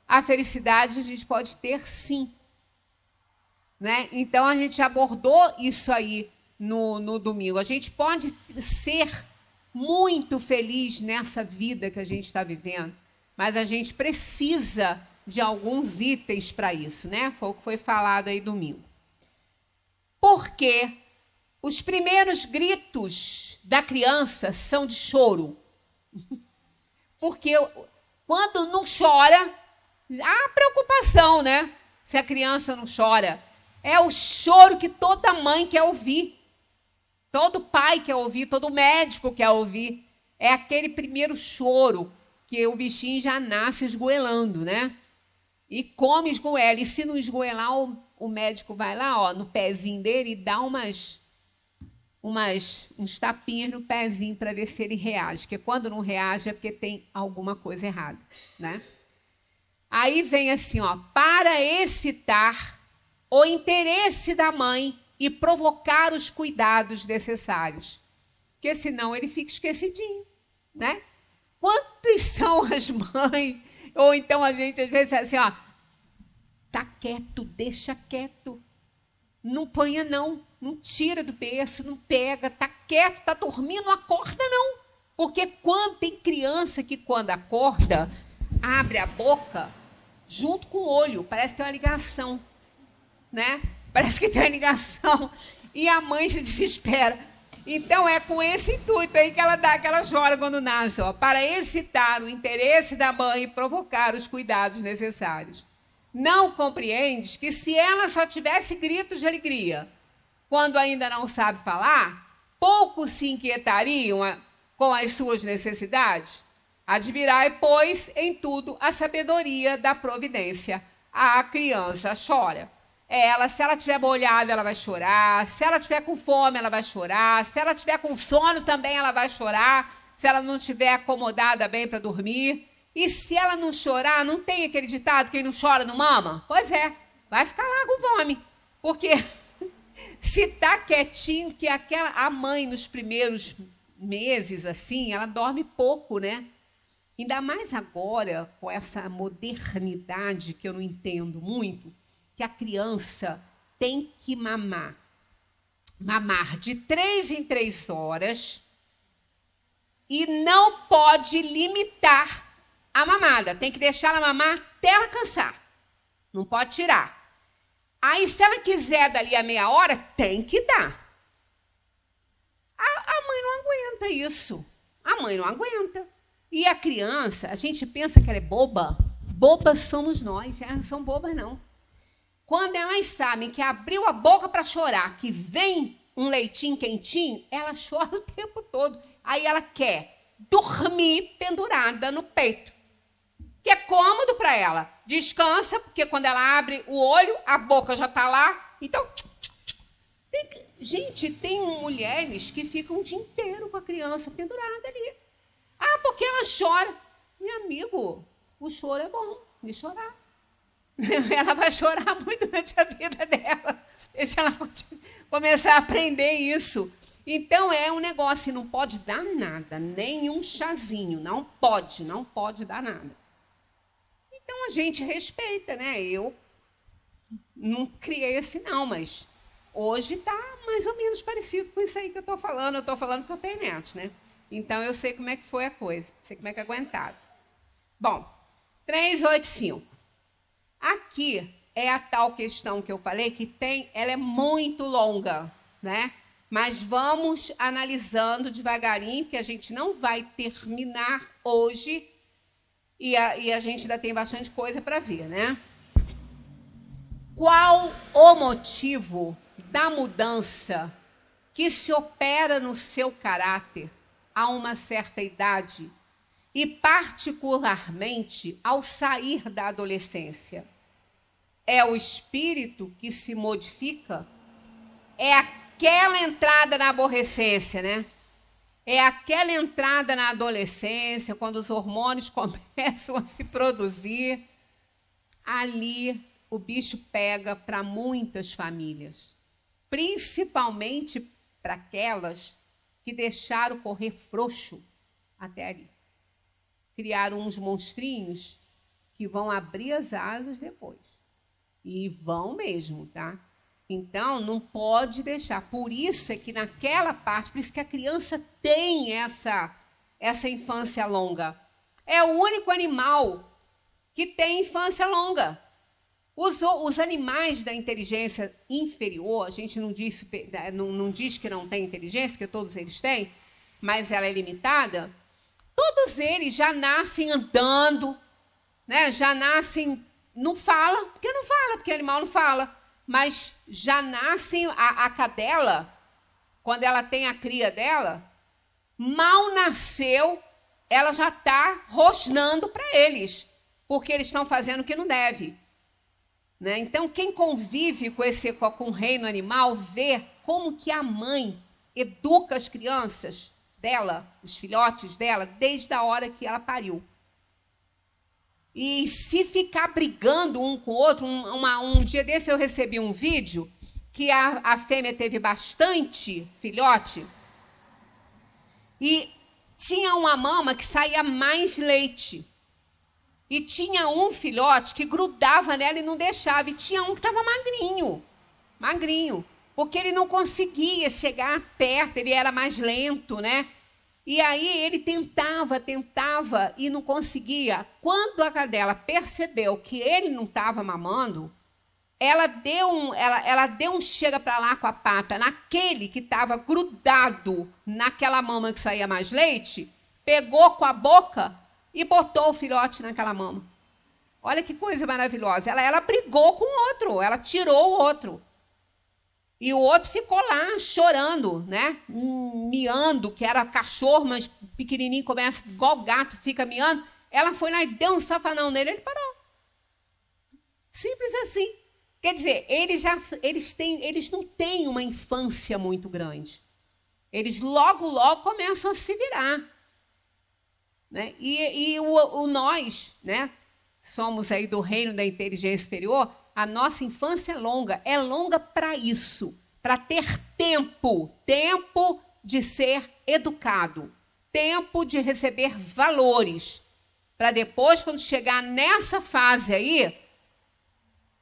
A felicidade a gente pode ter sim. né? Então, a gente abordou isso aí no domingo. A gente pode ser muito feliz nessa vida que a gente está vivendo, mas a gente precisa de alguns itens para isso, né? Foi o que foi falado aí domingo. Porque os primeiros gritos da criança são de choro. Porque quando não chora, há preocupação, né? Se a criança não chora. É o choro que toda mãe quer ouvir. Todo pai quer ouvir, todo médico quer ouvir. É aquele primeiro choro que o bichinho já nasce esgoelando, né? E come esgoela. E se não esgoelar, o médico vai lá, ó, no pezinho dele e dá uns tapinhas no pezinho para ver se ele reage. Porque quando não reage é porque tem alguma coisa errada, né? Aí vem assim, ó, para excitar o interesse da mãe e provocar os cuidados necessários. Porque senão ele fica esquecidinho, né? Quantas são as mães? Ou então a gente às vezes assim, ó, tá quieto, deixa quieto. Não ponha não tira do berço, não pega, tá quieto, tá dormindo, não acorda não. Porque tem criança que quando acorda, abre a boca junto com o olho, parece que tem uma ligação, né? Parece que tem uma ligação e a mãe se desespera. Então é com esse intuito aí que ela chora quando nasce, ó, para excitar o interesse da mãe e provocar os cuidados necessários. Não compreendes que se ela só tivesse gritos de alegria quando ainda não sabe falar, pouco se inquietariam com as suas necessidades? Admirai, pois, em tudo a sabedoria da providência. A criança chora. Se ela estiver molhada, ela vai chorar. Se ela estiver com fome, ela vai chorar. Se ela estiver com sono, também ela vai chorar. Se ela não estiver acomodada bem para dormir. E se ela não chorar, não tem aquele ditado, quem não chora não mama? Pois é, vai ficar lá com fome. Porque se está quietinho, que a mãe nos primeiros meses, assim, ela dorme pouco, né? Ainda mais agora, com essa modernidade que eu não entendo muito, que a criança tem que mamar de 3 em 3 horas e não pode limitar a mamada. Tem que deixar ela mamar até ela cansar. Não pode tirar. Aí, se ela quiser dali a meia hora, tem que dar. A mãe não aguenta isso. A mãe não aguenta. E a criança, a gente pensa que ela é boba. Bobas somos nós. Elas não são bobas, não. Quando elas sabem que abriu a boca para chorar, que vem um leitinho quentinho, ela chora o tempo todo. Aí ela quer dormir pendurada no peito, que é cômodo para ela. Descansa, porque quando ela abre o olho, a boca já está lá. Então, gente, tem mulheres que ficam o dia inteiro com a criança pendurada ali. Ah, porque ela chora. Meu amigo, o choro é bom de chorar. Ela vai chorar muito durante a vida dela. Deixa ela começar a aprender isso. Então, é um negócio, não pode dar nada, nem um chazinho. Não pode dar nada. Então, a gente respeita, né? Eu não criei assim, não, mas hoje está mais ou menos parecido com isso aí que eu estou falando. Eu estou falando que eu tenho netos, né? Então, eu sei como é que foi a coisa. Sei como é que aguentaram. Bom, 385. Aqui é a tal questão que eu falei, ela é muito longa, né? Mas vamos analisando devagarinho, porque a gente não vai terminar hoje e a gente ainda tem bastante coisa para ver, né? Qual o motivo da mudança que se opera no seu caráter a uma certa idade e particularmente ao sair da adolescência? É o espírito que se modifica? É aquela entrada na aborrecência, né? É aquela entrada na adolescência, quando os hormônios começam a se produzir. Ali o bicho pega para muitas famílias, principalmente para aquelas que deixaram correr frouxo até ali. Criaram uns monstrinhos que vão abrir as asas depois. E vão mesmo, tá? Então, não pode deixar. Por isso é que naquela parte, por isso que a criança tem essa infância longa. É o único animal que tem infância longa. Os animais da inteligência inferior, a gente não diz que não tem inteligência, que todos eles têm, mas ela é limitada, todos eles já nascem andando, né? Já nascem, não fala, porque animal não fala, mas já nascem, a cadela, quando ela tem a cria dela, mal nasceu, ela já está rosnando para eles, porque eles estão fazendo o que não deve. Né? Então, quem convive com o reino animal, vê como que a mãe educa as crianças dela, os filhotes dela, desde a hora que ela pariu. E se ficar brigando um com o outro, um dia desse eu recebi um vídeo que a fêmea teve bastante filhote e tinha uma mama que saía mais leite. E tinha um filhote que grudava nela e não deixava. E tinha um que estava magrinho, porque ele não conseguia chegar perto, ele era mais lento, né? E aí ele tentava e não conseguia. Quando a cadela percebeu que ele não estava mamando, ela deu um chega para lá com a pata naquele que estava grudado naquela mama que saía mais leite, pegou com a boca e botou o filhote naquela mama. Olha que coisa maravilhosa. Ela brigou com o outro, ela tirou o outro. E o outro ficou lá chorando, né? Miando, que era cachorro, mas pequenininho, começa igual gato, fica miando. Ela foi lá e deu um safanão nele, ele parou. Simples assim. Quer dizer, eles não têm uma infância muito grande. Eles logo começam a se virar. Né? E nós, né, somos aí do reino da inteligência superior, a nossa infância é longa para isso, para ter tempo de ser educado, tempo de receber valores, para depois, quando chegar nessa fase aí,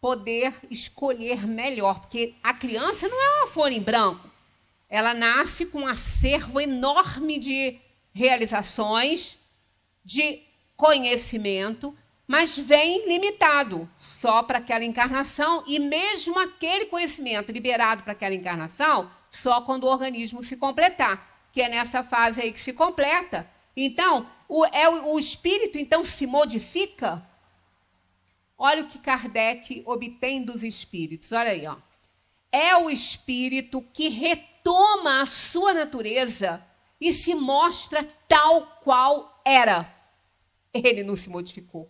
poder escolher melhor, porque a criança não é uma folha em branco, ela nasce com um acervo enorme de realizações, de conhecimento, mas vem limitado só para aquela encarnação, e mesmo aquele conhecimento liberado para aquela encarnação, só quando o organismo se completar, que é nessa fase aí que se completa. Então, o espírito então se modifica. Olha o que Kardec obtém dos espíritos, olha aí, ó. É o espírito que retoma a sua natureza e se mostra tal qual era. Ele não se modificou.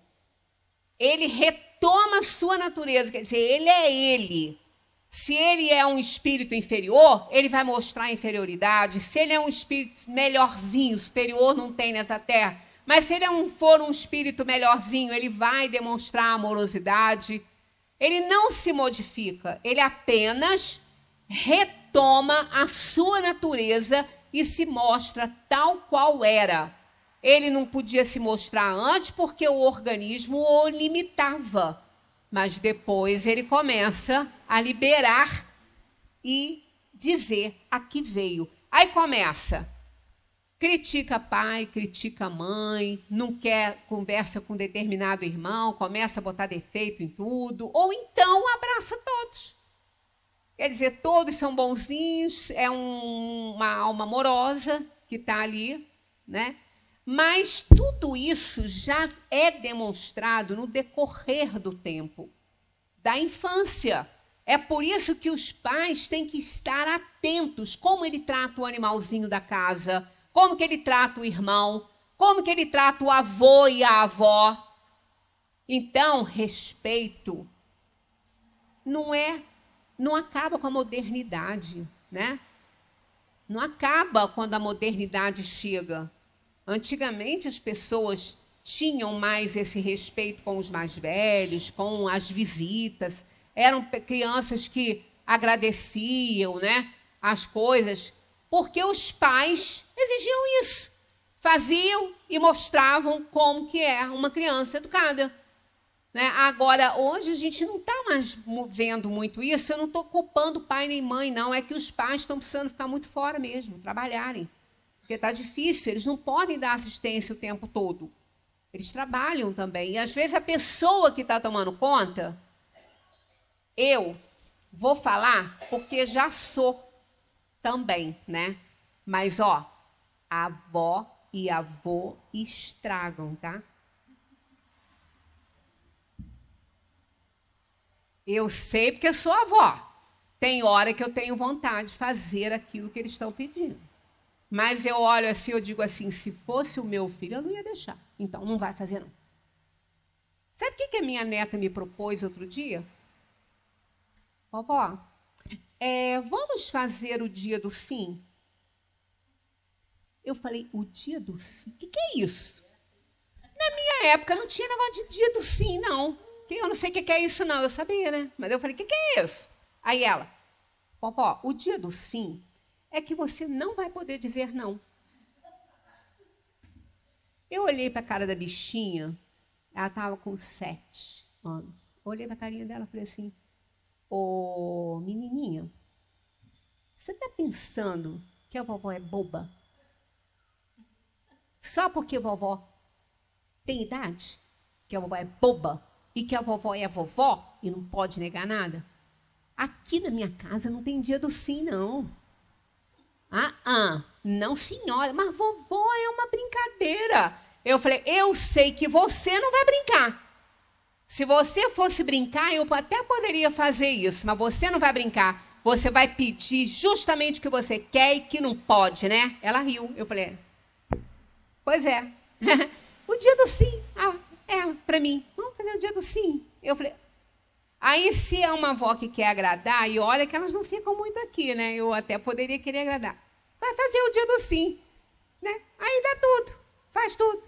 Ele retoma a sua natureza, quer dizer, ele é ele. Se ele é um espírito inferior, ele vai mostrar inferioridade. Se ele é um espírito melhorzinho, superior não tem nessa terra, mas se ele for um espírito melhorzinho, ele vai demonstrar amorosidade. Ele não se modifica, ele apenas retoma a sua natureza e se mostra tal qual era. Ele não podia se mostrar antes porque o organismo o limitava. Mas depois ele começa a liberar e dizer a que veio. Aí começa, critica pai, critica mãe, não quer conversa com determinado irmão, começa a botar defeito em tudo, ou então abraça todos. Quer dizer, todos são bonzinhos, é uma alma amorosa que está ali, né? Mas tudo isso já é demonstrado no decorrer do tempo, da infância. É por isso que os pais têm que estar atentos como ele trata o animalzinho da casa, como que ele trata o irmão, como que ele trata o avô e a avó. Então, respeito não acaba com a modernidade, né? Não acaba quando a modernidade chega. Antigamente as pessoas tinham mais esse respeito com os mais velhos, com as visitas. Eram crianças que agradeciam, né, as coisas, porque os pais exigiam isso. Faziam e mostravam como que é uma criança educada. Né? Agora, hoje a gente não está mais vendo muito isso. Eu não estou culpando pai nem mãe, não. É que os pais estão precisando ficar muito fora mesmo, trabalharem. Porque está difícil, eles não podem dar assistência o tempo todo. Eles trabalham também. E, às vezes, a pessoa que está tomando conta, eu vou falar porque já sou também, né? Mas, ó, a avó e avô estragam, tá? Eu sei porque eu sou avó. Tem hora que eu tenho vontade de fazer aquilo que eles estão pedindo. Mas eu olho assim, eu digo assim, se fosse o meu filho, eu não ia deixar. Então, não vai fazer, não. Sabe o que a minha neta me propôs outro dia? Vovó, vamos fazer o dia do sim? Eu falei, o dia do sim? O que é isso? Na minha época não tinha negócio de dia do sim, não. Eu não sei o que é isso, não. Eu sabia, né? Mas eu falei, o que é isso? Aí ela, vovó, o dia do sim é que você não vai poder dizer não. Eu olhei para a cara da bichinha, ela estava com 7 anos. Eu olhei para a carinha dela e falei assim, ô menininha, você está pensando que a vovó é boba? Só porque a vovó tem idade? Que a vovó é boba? E que a vovó é a vovó e não pode negar nada? Aqui na minha casa não tem dia do sim, não. Não, senhora, mas vovó é uma brincadeira. Eu falei, eu sei que você não vai brincar. Se você fosse brincar, eu até poderia fazer isso, mas você não vai brincar. Você vai pedir justamente o que você quer e que não pode, né? Ela riu. Eu falei, pois é. O dia do sim. Para mim. Vamos fazer o dia do sim. Eu falei, aí se é uma avó que quer agradar, e olha que elas não ficam muito aqui, né? Eu até poderia querer agradar. Vai fazer o dia do sim, né? Aí dá tudo, faz tudo.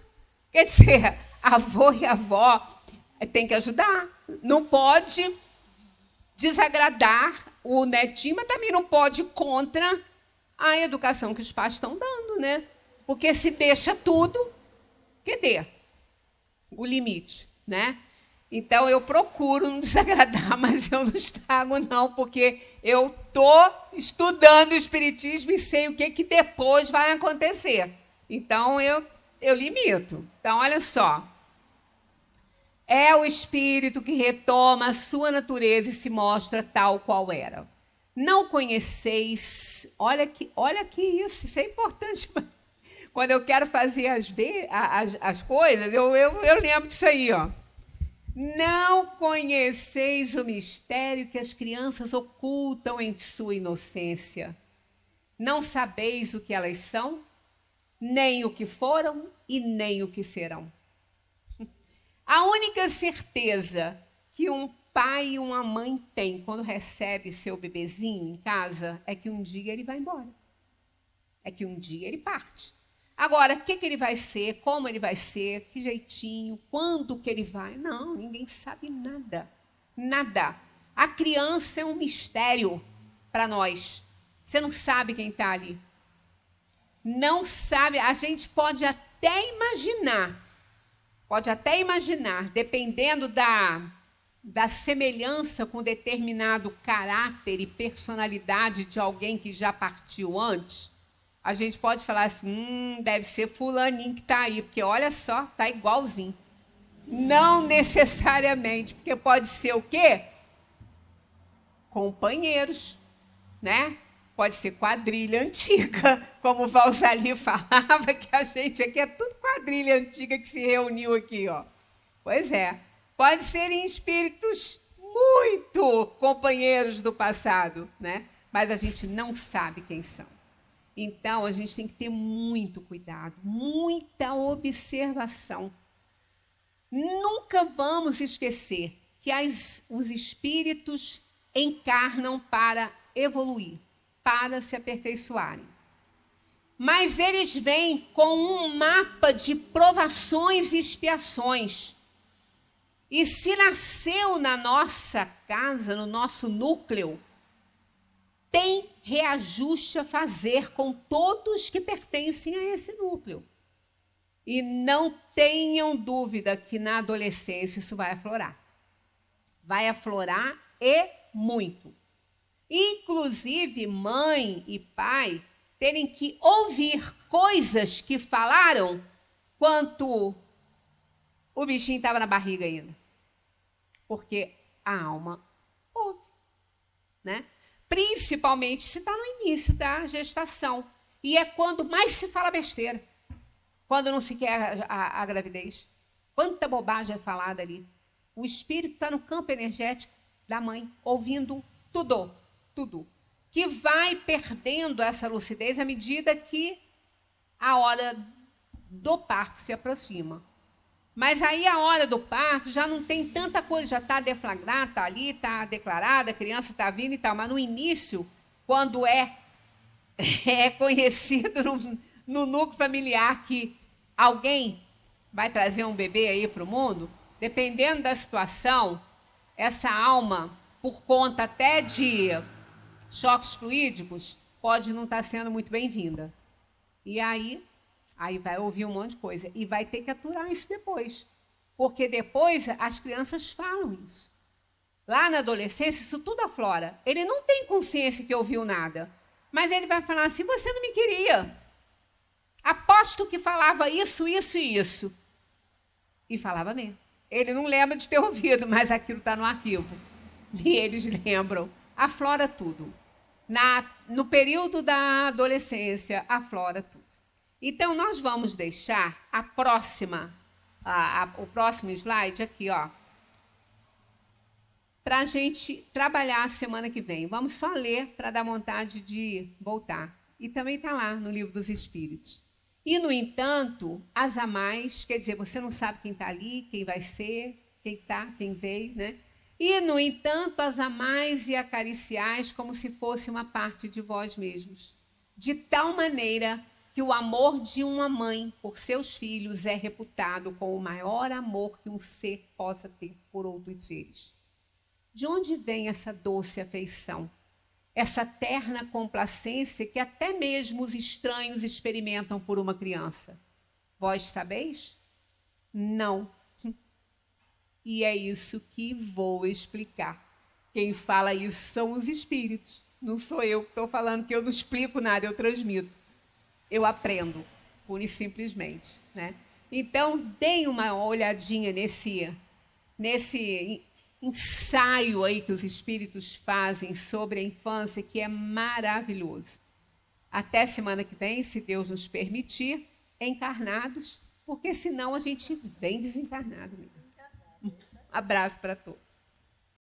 Quer dizer, avô e avó tem que ajudar. Não pode desagradar o netinho, mas também não pode ir contra a educação que os pais estão dando, né? Porque se deixa tudo, cadê o limite, né? Então, eu procuro não desagradar, mas eu não estrago, não, porque eu estou estudando o Espiritismo e sei o que depois vai acontecer. Então, eu limito. Então, olha só. É o Espírito que retoma a sua natureza e se mostra tal qual era. Não conheceis... Olha que isso é importante. Quando eu quero fazer as coisas, eu lembro disso aí, ó. Não conheceis o mistério que as crianças ocultam em sua inocência. Não sabeis o que elas são, nem o que foram e nem o que serão. A única certeza que um pai e uma mãe têm quando recebe seu bebezinho em casa é que um dia ele vai embora. É que um dia ele parte. Agora, o que ele vai ser, como ele vai ser, que jeitinho, quando que ele vai? Não, ninguém sabe nada. Nada. A criança é um mistério para nós. Você não sabe quem está ali. Não sabe. A gente pode até imaginar, dependendo da semelhança com determinado caráter e personalidade de alguém que já partiu antes, a gente pode falar assim, deve ser fulaninho que está aí, porque olha só, está igualzinho. Não necessariamente, porque pode ser o quê? Companheiros, né? Pode ser quadrilha antiga, como o Valsali falava, que a gente aqui é tudo quadrilha antiga que se reuniu aqui, ó. Pois é, pode ser em espíritos muito companheiros do passado, né? Mas a gente não sabe quem são. Então, a gente tem que ter muito cuidado, muita observação. Nunca vamos esquecer que os espíritos encarnam para evoluir, para se aperfeiçoarem. Mas eles vêm com um mapa de provações e expiações. E se nasceu na nossa casa, no nosso núcleo, tem reajuste a fazer com todos que pertencem a esse núcleo. E não tenham dúvida que na adolescência isso vai aflorar. Vai aflorar e muito. Inclusive, mãe e pai terem que ouvir coisas que falaram quando o bichinho estava na barriga ainda. Porque a alma ouve, né? Principalmente se está no início da gestação. E é quando mais se fala besteira. Quando não se quer a gravidez. Quanta bobagem é falada ali. O espírito está no campo energético da mãe, ouvindo tudo, tudo. Que vai perdendo essa lucidez à medida que a hora do parto se aproxima. Mas aí a hora do parto já não tem tanta coisa, já está deflagrada, está ali, está declarada, a criança está vindo e tal. Mas no início, quando é conhecido no núcleo familiar que alguém vai trazer um bebê aí para o mundo, dependendo da situação, essa alma, por conta até de choques fluídicos, pode não estar sendo muito bem-vinda. E aí vai ouvir um monte de coisa. E vai ter que aturar isso depois. Porque depois as crianças falam isso. Lá na adolescência, isso tudo aflora. Ele não tem consciência que ouviu nada. Mas ele vai falar assim, você não me queria. Aposto que falava isso, isso e isso. E falava mesmo. Ele não lembra de ter ouvido, mas aquilo está no arquivo. E eles lembram. Aflora tudo. No período da adolescência, aflora tudo. Então, nós vamos deixar o próximo slide aqui, ó, para a gente trabalhar a semana que vem. Vamos só ler para dar vontade de voltar. E também está lá no Livro dos Espíritos. E, no entanto, as a mais, quer dizer, você não sabe quem está ali, quem vai ser, quem está, quem veio, né? E, no entanto, as amais e acariciais como se fosse uma parte de vós mesmos. De tal maneira que o amor de uma mãe por seus filhos é reputado com o maior amor que um ser possa ter por outros seres. De onde vem essa doce afeição? Essa terna complacência que até mesmo os estranhos experimentam por uma criança. Vós sabeis? Não. E é isso que vou explicar. Quem fala isso são os espíritos. Não sou eu que estou falando, que eu não explico nada, eu transmito. Eu aprendo, pura e simplesmente, né? Então, deem uma olhadinha nesse ensaio aí que os espíritos fazem sobre a infância, que é maravilhoso. Até semana que vem, se Deus nos permitir, encarnados, porque senão a gente vem desencarnado mesmo. Abraço para todos.